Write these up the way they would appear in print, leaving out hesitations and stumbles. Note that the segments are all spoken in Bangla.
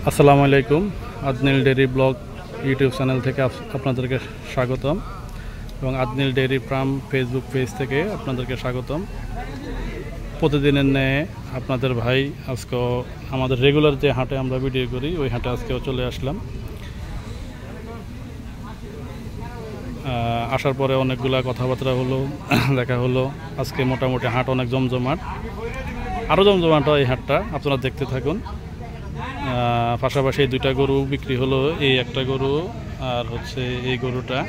আসসালামু আলাইকুম। আদনিল ডেইরি ব্লগ ইউটিউব চ্যানেল থেকে আপনাদেরকে স্বাগতম এবং আদনিল ডেইরি ফার্ম ফেসবুক পেজ থেকে আপনাদেরকে স্বাগতম। প্রতিদিনের ন্যায় আপনাদের ভাই আজকেও আমাদের রেগুলার যে হাটে আমরা ভিডিও করি ওই হাটে আজকেও চলে আসলাম। আসার পরে অনেকগুলা কথাবার্তা হলো, দেখা হলো। আজকে মোটামুটি হাট অনেক জমজমাট, আরও জমজমাট এই হাটটা, আপনারা দেখতে থাকুন। পাশাপাশি এই দুইটা গরু বিক্রি হলো, এই একটা গরু আর হচ্ছে এই গরুটা,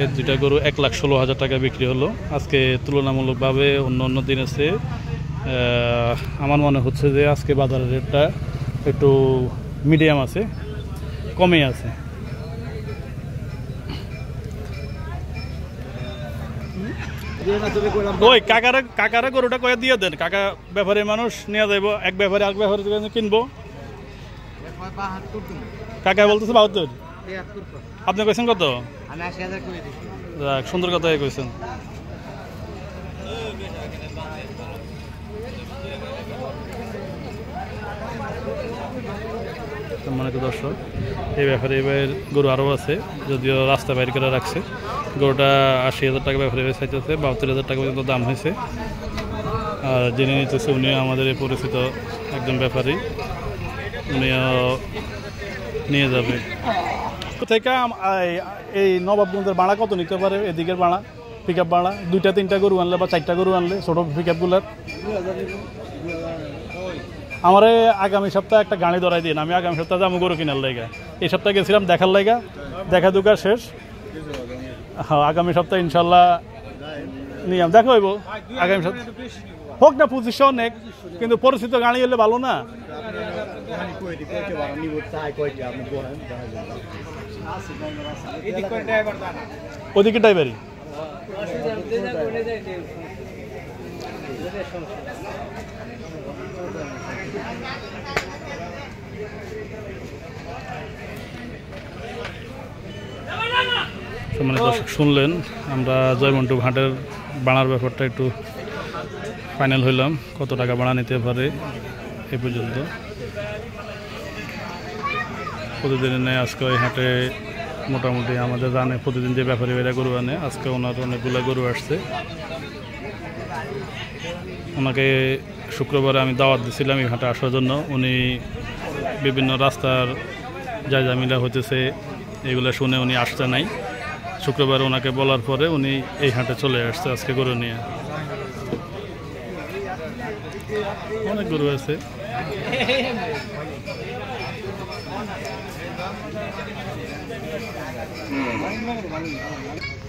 এই দুইটা গরু 1,16,000 টাকা বিক্রি হলো। আজকে তুলনামূলকভাবে অন্য অন্য দিনের চেয়ে আমার মনে হচ্ছে যে আজকে বাজারের রেটটা একটু মিডিয়াম আছে, কমে আছে। ওই কাকারে গরুটা কয়ে দিয়ে দেন, কাকা ব্যাপারে মানুষ নিয়ে যাইব, এক ব্যাপারে এক ব্যাপারে কিনবো। কাকা বলতেছে 72, আপনি কইছেন কত? সুন্দর কথা কইছেন। সম্মানিত দর্শক, এই ব্যাপারে এবার গরু আরও আছে, যদিও রাস্তা বাইর করে রাখছে। গরুটা 80,000 টাকা ব্যাপারে চাইতেছে, 72,000 টাকা পর্যন্ত দাম হয়েছে। আর যিনি নিতেছে উনিও আমাদের এই পরিচিত একজন ব্যাপারী, উনিও নিয়ে যাবে। থেকে এই নবাবগঞ্জের ভাড়া কত নিতে পারে? এদিকের ভাড়া, পিক আপ ভাড়া 2-3টা গরু আনলে বা 4টা গরু আনলে ছোটো পিক আপগুলার। আমার আগামী সপ্তাহে একটা গাড়ি ধরাই দিন, আমি আগামী সপ্তাহে যাবো গরু কিনার লাইগা। এই সপ্তাহে গেছিলাম দেখার লাইগা, দেখা দুকা শেষ। হ্যাঁ, আগামী সপ্তাহে ইনশাল্লাহ নিয়ম দেখা হইব। আগামী সপ্তাহে হোক না 2500 অনেক, কিন্তু পরিচিত গাড়ি এলে ভালো না। ওদিকে ড্রাইভারি মানে দর্শক শুনলেন, আমরা জয়মন্টু ঘাটের বাড়ার ব্যাপারটা একটু ফাইনাল হইলাম, কত টাকা ভাড়া নিতে পারে এ পর্যন্ত। প্রতিদিনের নেয় আজকে ওই হাটে মোটামুটি আমাদের জানে প্রতিদিন যে ব্যাপারী এরা গরু আনে, আজকে ওনার অনেকগুলো গরু আসছে। ওনাকে শুক্রবারে আমি দাওয়াত দিয়েছিলাম এই হাটে আসার জন্য। উনি বিভিন্ন রাস্তার যা জামিলা হইতেছে এগুলো শুনে উনি আসতে নাই। শুক্রবার ওনাকে বলার পরে উনি এই হাটে চলে আসছে আজকে গরু নিয়ে। অনেক গরু আছে।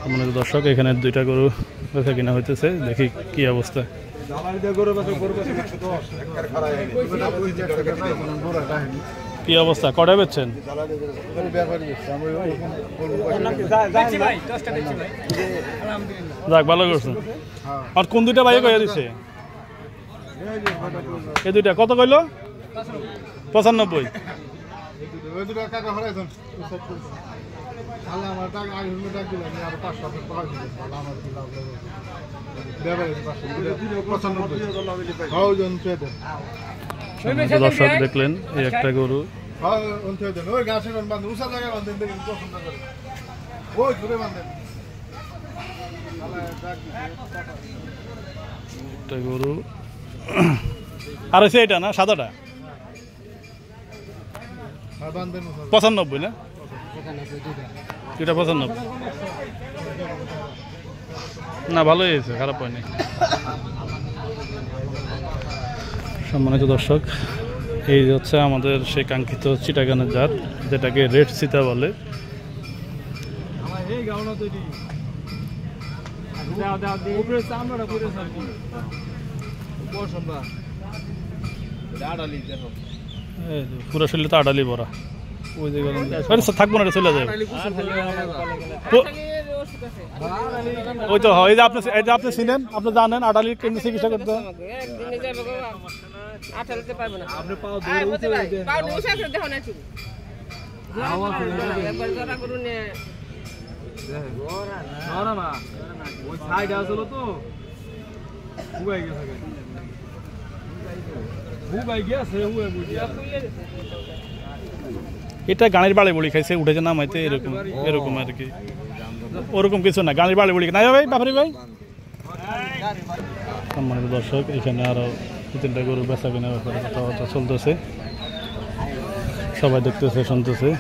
আমাদের দর্শক এখানে 2টা গরু বেচা কিনা হইতেছে, দেখি কি অবস্থা। কি অবস্থা, কটা বেচছেন? যাক, ভালো করছেন। আর কোন 2টা বাইক কইয়া দিছে? এই 2টা কত কইলো? 95। দর্শক দেখলেন এই একটা গরু, একটা গরু আর হচ্ছে এটা না, সাদাটা 95 না? এটা 95 না, ভালোই হয়েছে, খারাপ হয়নি। সম্মানিত দর্শক, এই হচ্ছে আমাদের সেই কাঙ্ক্ষিত চিটাগানের জাত, যেটাকে রেড চিতা বলে। পুরো শরীরে তো আড়ালি ভরা, ওই যে থাকবো না, চলে যাবে। ওই তো হয়, এই যে আপনি চিনেন, আপনি জানেন আড়ালির কেমনি চিকিৎসা করতে। এটা গাড়ির বাড়ি বড়ি খাইছে উঠেছে নামাইতে এরকম এরকম আর কি, ওরকম কিছু না, গাড়ির বাড়ি বড়ি নাই ভাই বাপরি ভাই। সম্মানিত দর্শক, এখানে আরো 2-3টা গরু বেচা কেনার ব্যাপারে কথাবার্তা চলতেছে, সবাই দেখতেছে শুনতেছে।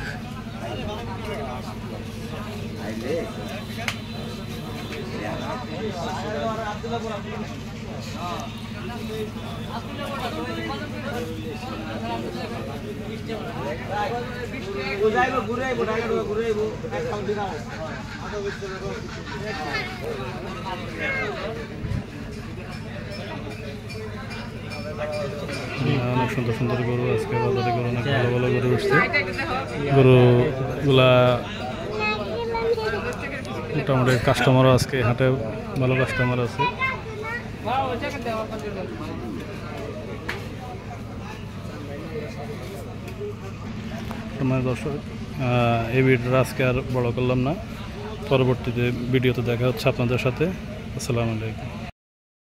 অনেক সুন্দর সুন্দর গরু আজকে বাজারে, গরু অনেক ভালো ভালো গরু উঠছে। গরুগুলা মোটামুটি কাস্টমারও আজকে হাটে ভালো কাস্টমার আছে। দর্শক, এই ভিডিওটা আজকে আর বড় করলাম না, পরবর্তীতে ভিডিওতে দেখা হচ্ছে আপনাদের সাথে। আসসালামু আলাইকুম।